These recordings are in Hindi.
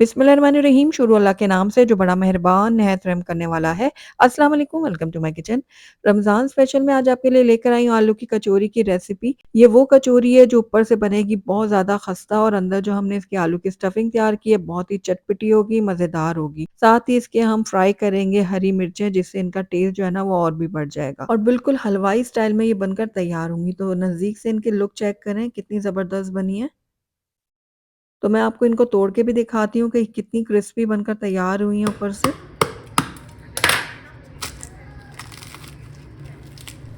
बिस्मिल्लाहिर्रहमानिर्रहीम शुरू अल्लाह के नाम से जो बड़ा मेहरबान निहायत रहम करने वाला है। अस्सलाम वालेकुम, welcome to my kitchen. Ramzan special में आज आपके लिए लेकर आई हूँ आलू की कचौरी की रेसिपी। ये वो कचौरी है जो ऊपर से बनेगी बहुत ज़्यादा खस्ता और अंदर जो हमने इसकी आलू की स्टफिंग तैयार की है बहुत ही चटपटी होगी, मज़ेदार होगी। साथ ही इसके हम फ्राई करेंगे हरी मिर्चें जिससे इनका टेस्ट जो है ना वो और भी बढ़ जाएगा और बिल्कुल हलवाई स्टाइल में ये बनकर तैयार होंगी। तो नज़दीक से इनके लुक चेक करें कितनी ज़बरदस्त बनी है। तो मैं आपको इनको तोड़ के भी दिखाती हूँ कि कितनी क्रिस्पी बनकर तैयार हुई हैं ऊपर से।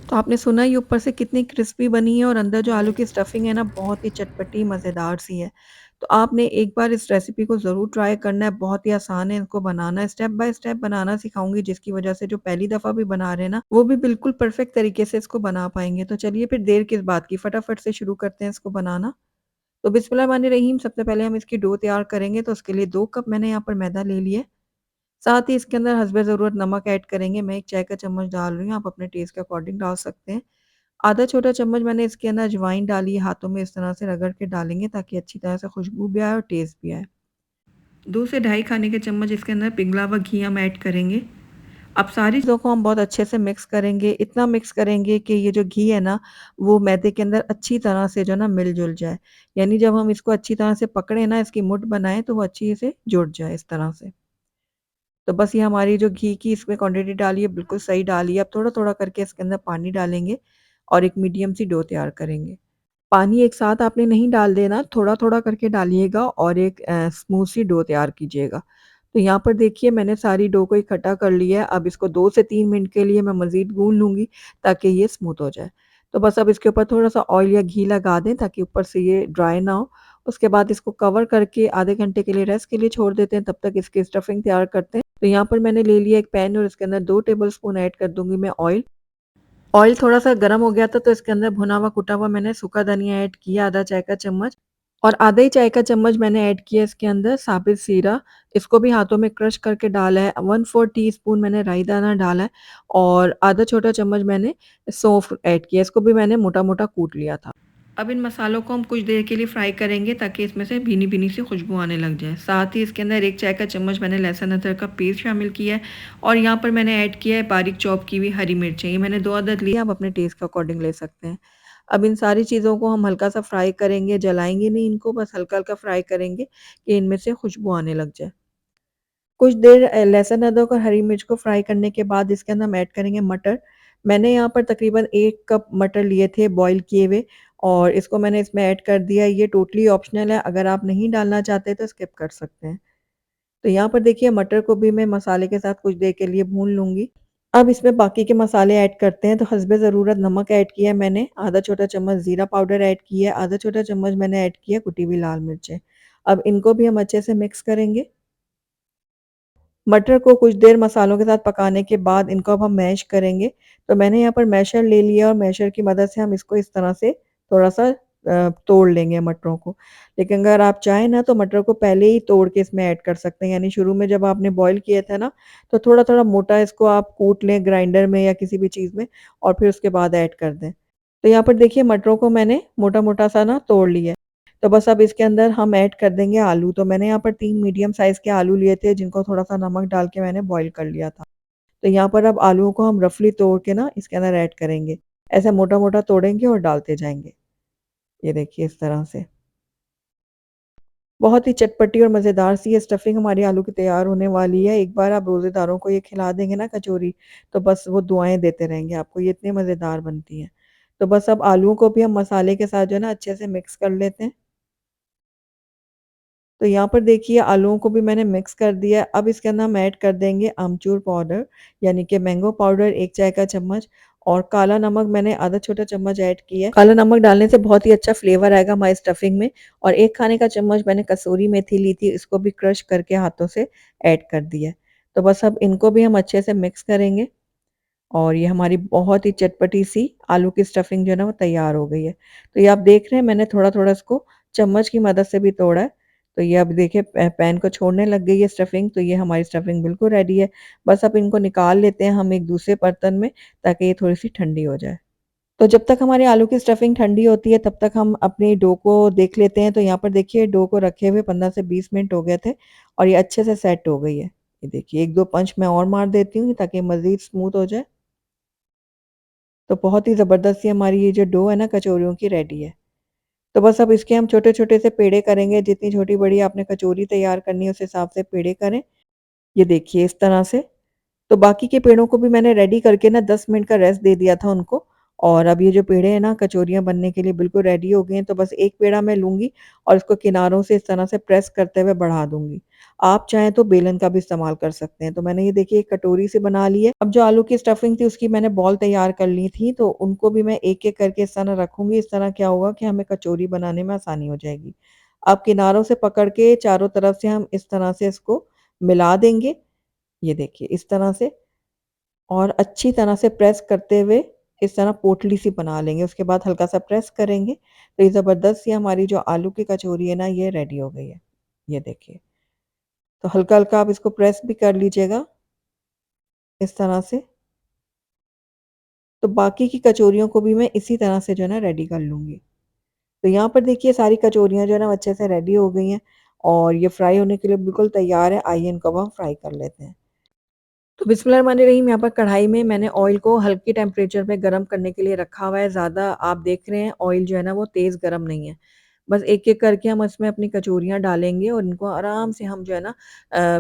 तो आपने सुना ही ऊपर से कितनी क्रिस्पी बनी है और अंदर जो आलू की स्टफिंग है ना बहुत ही चटपटी मज़ेदार सी है। तो आपने एक बार इस रेसिपी को ज़रूर ट्राई करना है, बहुत ही आसान है इनको बनाना, स्टेप बाय स्टेप बनाना सिखाऊँगी जिसकी वज़ह से जो पहली दफ़ा भी बना रहे हैं ना, वो भी बिल्कुल परफेक्ट तरीके से इसको बना पाएँगे। तो चलिए फिर देर किस बात की, फटाफट से शुरू करते हैं इसको बनाना। तो बिस्मिल्लाहिर्रहमानिर्रहीम सबसे पहले हम इसकी डो तैयार करेंगे तो उसके लिए 2 कप मैंने यहाँ पर मैदा ले लिया है। साथ ही इसके अंदर हस्बे ज़रूरत नमक ऐड करेंगे। मैं 1 चाय का चम्मच डाल रही हूँ, आप अपने टेस्ट के अकॉर्डिंग डाल सकते हैं। आधा छोटा चम्मच मैंने इसके अंदर अजवाइन डाली है, हाथों में इस तरह से रगड़ के डालेंगे ताकि अच्छी तरह से खुशबू भी आए और टेस्ट भी आए। 2 से ढाई खाने के चम्मच इसके अंदर पिघला हुआ घी हम ऐड करेंगे। अब सारी चीज़ों को हम बहुत अच्छे से मिक्स करेंगे, इतना मिक्स करेंगे कि ये जो घी है ना, वो मैदे के अंदर अच्छी तरह से जो है ना मिल-जुल जाए। यानी जब हम इसको अच्छी तरह से पकड़े ना, इसकी मुठ बनाएँ तो वो अच्छी से जुड़ जाए इस तरह से। तो बस ये हमारी जो घी की इसमें क्वांटिटी डाली है बिल्कुल सही डाली है। अब थोड़ा-थोड़ा करके इसके अंदर पानी डालेंगे और एक मीडियम सी डो तैयार करेंगे। पानी एक साथ आपने नहीं डाल देना, थोड़ा-थोड़ा करके डालिएगा और एक स्मूथ सी डो तैयार कीजिएगा। तो यहाँ पर देखिए मैंने सारी डो को इकट्ठा कर लिया है। अब इसको 2 से 3 मिनट के लिए मैं मज़ीद गूँध लूँगी ताकि ये स्मूथ हो जाए। तो बस अब इसके ऊपर थोड़ा-सा ऑयल या घी लगा दें ताकि ऊपर से ये ड्राई ना हो। उसके बाद इसको कवर करके आधे घंटे के लिए रेस्ट के लिए छोड़ देते हैं, तब तक इसकी स्टफिंग तैयार करते हैं। तो यहाँ पर मैंने ले लिया एक पैन और इसके अंदर 2 टेबलस्पून ऐड कर दूँगी मैं ऑयल। ऑयल थोड़ा-सा गरम हो गया था तो इसके अंदर भुना हुआ कुटा हुआ मैंने सूखा धनिया ऐड किया आधा चाय का चम्मच और आधा ही चाय का चम्मच मैंने ऐड किया इसके अंदर साबित जीरा। इसको भी हाथों में क्रश करके डाला है। 1/4 टीस्पून मैंने राई दाना डाला है और आधा छोटा चम्मच मैंने सौंफ ऐड किया। इसको भी मैंने मोटा-मोटा कूट लिया था। अब इन मसालों को हम कुछ देर के लिए फ्राई करेंगे ताकि इसमें से भीनी-भीनी सी खुशबू आने लग जाए। साथ ही इसके अंदर 1 चाय का चम्मच मैंने लहसुन अदरक का पेस्ट शामिल किया है और यहाँ पर मैंने ऐड किया है बारीक चॉप की हुई हरी मिर्चें। ये मैंने 2 अदद ली है, आप अपने टेस्ट के अकॉर्डिंग ले सकते हैं। अब इन सारी चीज़ों को हम हल्का-सा फ्राई करेंगे, जलाएँगे नहीं इनको, बस हल्का-हल्का फ्राई करेंगे कि इनमें से खुशबू आने लग जाए। कुछ देर लहसुन, अदरक और हरी मिर्च को फ्राई करने के बाद इसके अंदर हम ऐड करेंगे मटर। मैंने यहाँ पर तकरीबन 1 कप मटर लिए थे बॉयल किए हुए और इसको मैंने इसमें ऐड कर दिया। ये टोटली ऑप्शनल है, अगर आप नहीं डालना चाहते तो स्किप कर सकते हैं। तो यहाँ पर देखिए मटर को भी मैं मसाले के साथ कुछ देर के लिए भून लूँगी। अब इसमें बाकी के मसाले ऐड करते हैं, तो हस्बे ज़रूरत नमक ऐड किया है मैंने, आधा छोटा चम्मच ज़ीरा पाउडर ऐड किया है, आधा छोटा चम्मच मैंने ऐड किया कुटी हुई लाल मिर्चें। अब इनको भी हम अच्छे से मिक्स करेंगे। मटर को कुछ देर मसालों के साथ पकाने के बाद इनको अब हम मैश करेंगे। तो मैंने यहाँ पर मैशर ले लिया और मैशर की मदद से हम इसको इस तरह से थोड़ा-सा तोड़ लेंगे मटरों को। लेकिन अगर आप चाहें ना तो मटर को पहले ही तोड़ के इसमें ऐड कर सकते हैं। यानी शुरू में जब आपने बॉयल किया था ना, तो थोड़ा-थोड़ा मोटा इसको आप कूट लें ग्राइंडर में या किसी भी चीज़ में और फिर उसके बाद ऐड कर दें। तो यहाँ पर देखिए मटरों को मैंने मोटा-मोटा सा ना तोड़ लिया है। तो बस अब इसके अंदर हम ऐड कर देंगे आलू। तो मैंने यहाँ पर 3 मीडियम साइज़ के आलू लिए थे जिनको थोड़ा-सा नमक डाल के मैंने बॉयल कर लिया था। तो यहाँ पर अब आलूओं को हम रफली तोड़ के ना इसके अंदर ऐड करेंगे। ऐसे मोटा-मोटा तोड़ेंगे और डालते जाएँगे। ये देखिए इस तरह से। बहुत ही चटपटी और मज़ेदार सी ये स्टफिंग हमारी आलू की तैयार होने वाली है। एक बार आप रोज़ेदारों को ये खिला देंगे ना कचौरी, तो बस वो दुआएँ देते रहेंगे आपको, ये इतनी मज़ेदार बनती हैं। तो बस अब आलूओं को भी हम मसाले के साथ जो है ना अच्छे से मिक्स कर लेते हैं। तो यहाँ पर देखिए आलूओं को भी मैंने मिक्स कर दिया है। अब इसके अंदर हम ऐड कर देंगे अमचूर पाउडर यानी कि मैंगो पाउडर 1 चाय का चम्मच और काला नमक मैंने आधा छोटा चम्मच ऐड किया है। काला नमक डालने से बहुत ही अच्छा फ्लेवर आएगा हमारी स्टफिंग में और 1 खाने का चम्मच मैंने कसूरी मेथी ली थी, इसको भी क्रश करके हाथों से ऐड कर दिया है। तो बस अब इनको भी हम अच्छे से मिक्स करेंगे और ये हमारी बहुत ही चटपटी सी आलू की स्टफिंग जो है ना वो तैयार हो गई है। तो ये आप देख रहे हैं मैंने थोड़ा-थोड़ा इसको चम्मच की मदद से भी तोड़ा है। तो ये अब देखिए पैन को छोड़ने लग गई है स्टफिंग, तो ये हमारी स्टफिंग बिल्कुल रेडी है। बस अब इनको निकाल लेते हैं हम एक दूसरे बर्तन में ताकि ये थोड़ी-सी ठंडी हो जाए। तो जब तक हमारी आलू की स्टफिंग ठंडी होती है तब तक हम अपनी डो को देख लेते हैं। तो यहाँ पर देखिए डो को रखे हुए 15 से 20 मिनट हो गए थे और ये अच्छे से सेट हो गई है। ये देखिए 1-2 पंच मैं और मार देती हूँ ताकि मज़ीद स्मूथ हो जाए। तो बहुत ही ज़बरदस्त ये हमारी ये जो डो है ना कचौरियों की रेडी है। तो बस अब इसके हम छोटे-छोटे से पेड़े करेंगे, जितनी छोटी-बड़ी आपने कचौरी तैयार करनी है उस हिसाब से पेड़े करें। ये देखिए इस तरह से। तो बाकी के पेड़ों को भी मैंने रेडी करके ना 10 मिनट का रेस्ट दे दिया था उनको और अब ये जो पेड़े हैं ना कचौरियाँ बनने के लिए बिल्कुल रेडी हो गए हैं। तो बस एक पेड़ा मैं लूँगी और इसको किनारों से इस तरह से प्रेस करते हुए बढ़ा दूँगी। आप चाहें तो बेलन का भी इस्तेमाल कर सकते हैं। तो मैंने ये देखिए एक कटोरी से बना ली है। अब जो आलू की स्टफिंग थी उसकी मैंने बॉल तैयार कर ली थी, तो उनको भी मैं एक-एक करके इस तरह रखूँगी। इस तरह क्या होगा कि हमें कचौरी बनाने में आसानी हो जाएगी। अब किनारों से पकड़ के चारों तरफ से हम इस तरह से इसको मिला देंगे। ये देखिए इस तरह से और अच्छी तरह से प्रेस करते हुए इस तरह पोटली-सी बना लेंगे। उसके बाद हल्का-सा प्रेस करेंगे, तो ये ज़बरदस्त सी हमारी जो आलू की कचौरी है ना, ये रेडी हो गई है। ये देखिए। तो हल्का-हल्का आप इसको प्रेस भी कर लीजिएगा, इस तरह से। तो बाकी की कचौरियों को भी मैं इसी तरह से जो है ना रेडी कर लूँगी। तो यहाँ पर देखिए सारी कचौरियाँ जो है ना अच्छे से रेडी हो गई हैं और ये फ्राई होने के लिए बिल्कुल तैयार है। आइए इनको अब हम फ्राई कर लेते हैं। तो बिस्मिल्लाहिर्रहमानिर्रहीम यहाँ पर कढ़ाई में मैंने ऑयल को हल्के टेम्परेचर पे गरम करने के लिए रखा हुआ है। ज़्यादा आप देख रहे हैं ऑयल जो है ना वो तेज़ गरम नहीं है। बस एक-एक करके हम इसमें अपनी कचौरियाँ डालेंगे और इनको आराम से हम जो है ना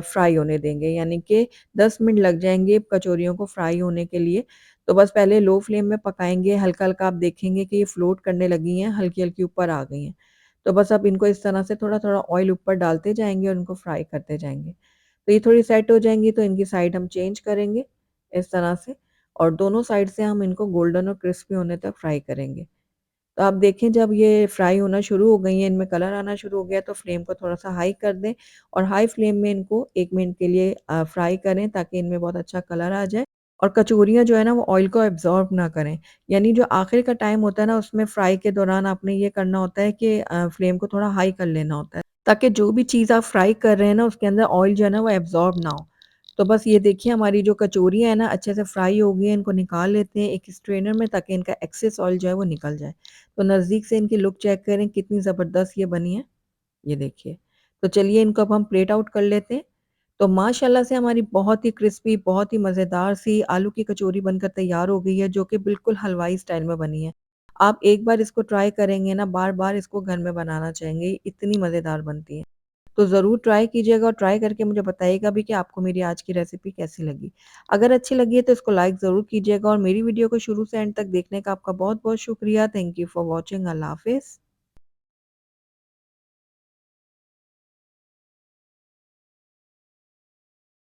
फ्राई होने देंगे। यानी कि 10 मिनट लग जाएँगे कचौरियों को फ्राई होने के लिए। तो बस पहले लो फ्लेम में पकाएँगे, हल्का-हल्का आप देखेंगे कि ये फ्लोट करने लगी हैं, हल्की-हल्की ऊपर आ गई हैं। तो बस अब इनको इस तरह से थोड़ा-थोड़ा ऑयल ऊपर डालते जाएँगे और इनको फ्राई करते जाएँगे। तो ये थोड़ी सेट हो जाएँगी तो इनकी साइड हम चेंज करेंगे, इस तरह से और दोनों साइड से हम इनको गोल्डन और क्रिस्पी होने तक फ्राई करेंगे। तो आप देखें जब ये फ्राई होना शुरू हो गई हैं, इनमें कलर आना शुरू हो गया तो फ्लेम को थोड़ा-सा हाई कर दें और हाई फ्लेम में इनको 1 मिनट के लिए फ्राई करें ताकि इनमें बहुत अच्छा कलर आ जाए और कचौरियाँ जो है ना वो ऑयल को एब्ज़ॉर्ब ना करें। यानी जो आखिर का टाइम होता है ना उसमें फ्राई के दौरान आपने ये करना होता है कि फ्लेम को थोड़ा हाई कर लेना होता है, ताकि जो भी चीज़ आप फ्राई कर रहे हैं ना उसके अंदर ऑयल जो है ना वो एब्ज़ॉर्ब ना हो। तो बस ये देखिए हमारी जो कचौरियाँ हैं ना अच्छे से फ्राई हो गई हैं, इनको निकाल लेते हैं एक स्ट्रेनर में ताकि इनका एक्सेस ऑयल जो है वो निकल जाए। तो नज़दीक से इनकी लुक चेक करें कितनी ज़बरदस्त ये बनी है, ये देखिए। तो चलिए इनको अब हम प्लेट आउट कर लेते हैं। तो माशाल्लाह से हमारी बहुत ही क्रिस्पी, बहुत ही मज़ेदार सी आलू की कचौरी बनकर तैयार हो गई है, जो कि बिल्कुल हलवाई स्टाइल में बनी है। आप एक बार इसको ट्राई करेंगे ना, बार-बार इसको घर में बनाना चाहेंगे, इतनी मज़ेदार बनती है। तो ज़रूर ट्राई कीजिएगा और ट्राई करके मुझे बताइएगा भी कि आपको मेरी आज की रेसिपी कैसी लगी। अगर अच्छी लगी है तो इसको लाइक ज़रूर कीजिएगा और मेरी वीडियो को शुरू से एंड तक देखने का आपका बहुत-बहुत शुक्रिया। Thank you for watching. अल्लाह हाफ़िज़।